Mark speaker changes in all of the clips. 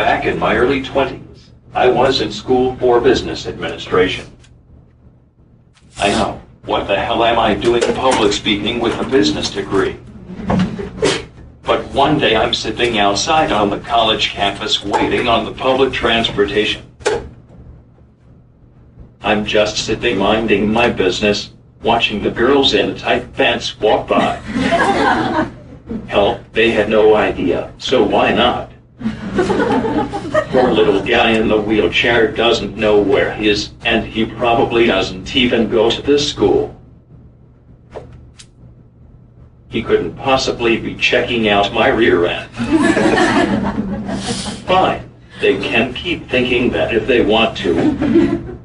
Speaker 1: back in my early 20s. I was in school for business administration. I know, what the hell am I doing public speaking with a business degree? But one day I'm sitting outside on the college campus waiting on the public transportation. I'm just sitting minding my business, watching the girls in tight pants walk by. Hell, they had no idea, so why not? Poor little guy in the wheelchair doesn't know where he is, and he probably doesn't even go to this school. He couldn't possibly be checking out my rear end. Fine, they can keep thinking that if they want to.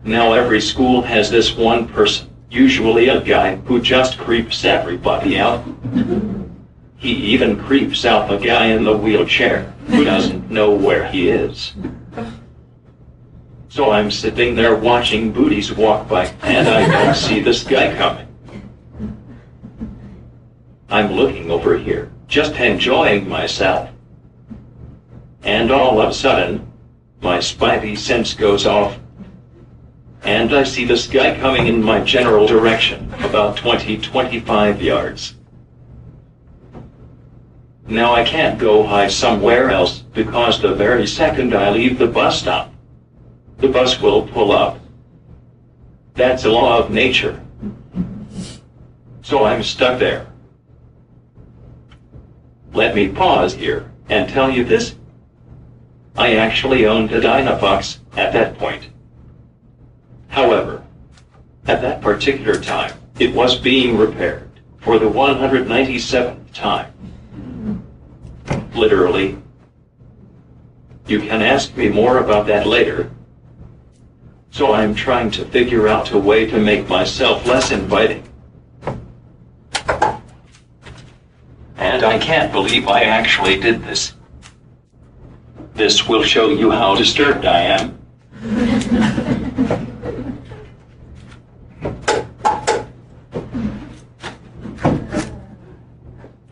Speaker 1: Now every school has this one person, usually a guy who just creeps everybody out. He even creeps out the guy in the wheelchair who doesn't know where he is. So I'm sitting there watching booties walk by, and I don't see this guy coming. I'm looking over here, just enjoying myself. And all of a sudden, my spidey sense goes off, and I see this guy coming in my general direction, about 20-25 yards. Now I can't go hide somewhere else, because the very second I leave the bus stop, the bus will pull up. That's a law of nature. So I'm stuck there. Let me pause here and tell you this. I actually owned a Dynabox at that point. However, at that particular time, it was being repaired for the 197th time. Literally. You can ask me more about that later. So I'm trying to figure out a way to make myself less inviting. And I can't believe I actually did this. This will show you how disturbed I am.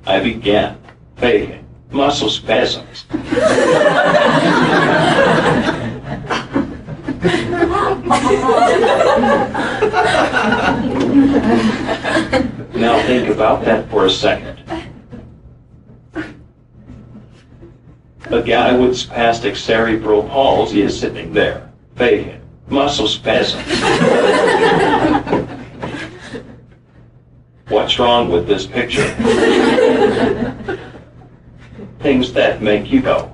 Speaker 1: I began faking muscle spasms. Now think about that for a second. A guy with spastic cerebral palsy is sitting there, faking muscle spasms. What's wrong with this picture? Things that make you go.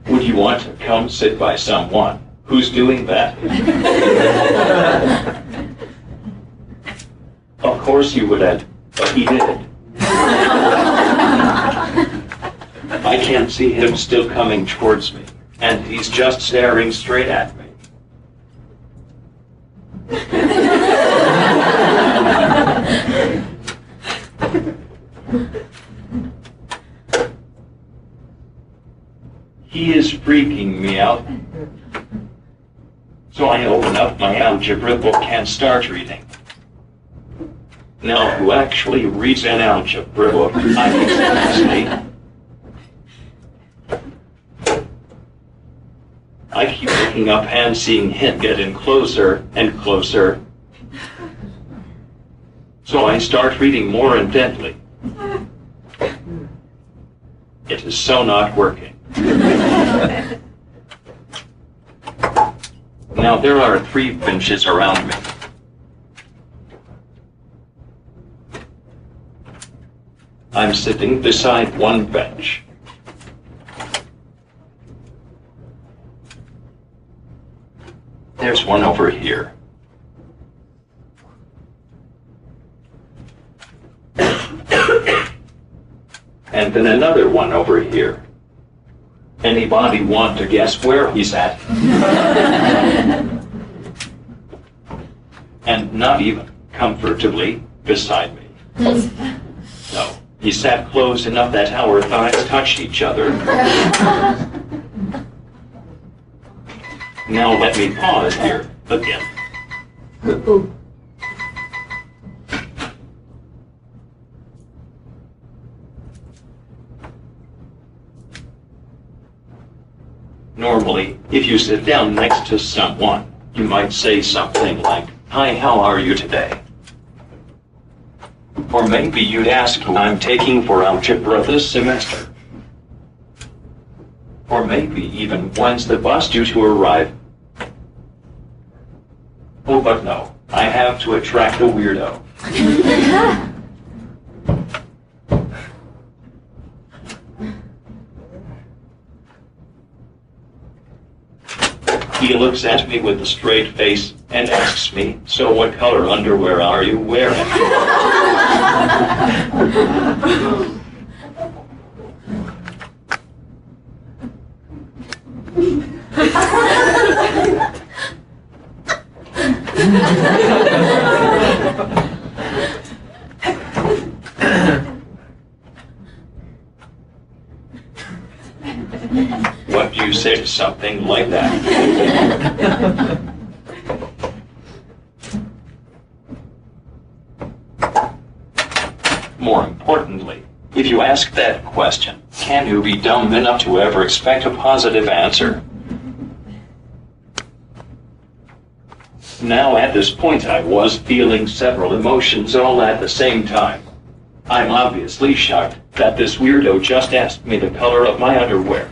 Speaker 1: Would you want to come sit by someone who's doing that? Of course you would have, but he did. I can't see him still coming towards me, and he's just staring straight at me. He is freaking me out. So I open up my algebra book and start reading. Now, who actually reads an algebra book? I think I keep looking up and seeing him getting closer and closer. So I start reading more intently. It is so not working. Now there are 3 benches around me. I'm sitting beside one bench. There's one over here. And then another one over here. Anybody want to guess where he's at? And not even comfortably beside me. No, he sat close enough that our thighs touched each other. Now let me pause here again. Normally, if you sit down next to someone, you might say something like, "Hi, how are you today?" Or maybe you'd ask who I'm taking for algebra this semester. Or maybe even when's the bus due to arrive. Oh, but no, I have to attract a weirdo. He looks at me with a straight face and asks me, "So what color underwear are you wearing?" What do you say to something like that? More importantly, if you ask that question, can you be dumb enough to ever expect a positive answer? Now at this point I was feeling several emotions all at the same time. I'm obviously shocked that this weirdo just asked me the color of my underwear.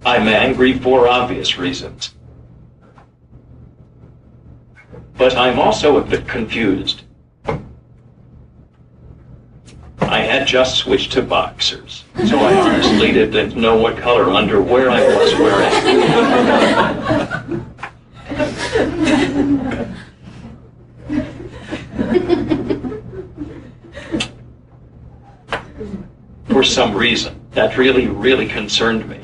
Speaker 1: I'm angry for obvious reasons. But I'm also a bit confused. I had just switched to boxers, so I honestly didn't know what color underwear I was wearing. For some reason, that really concerned me.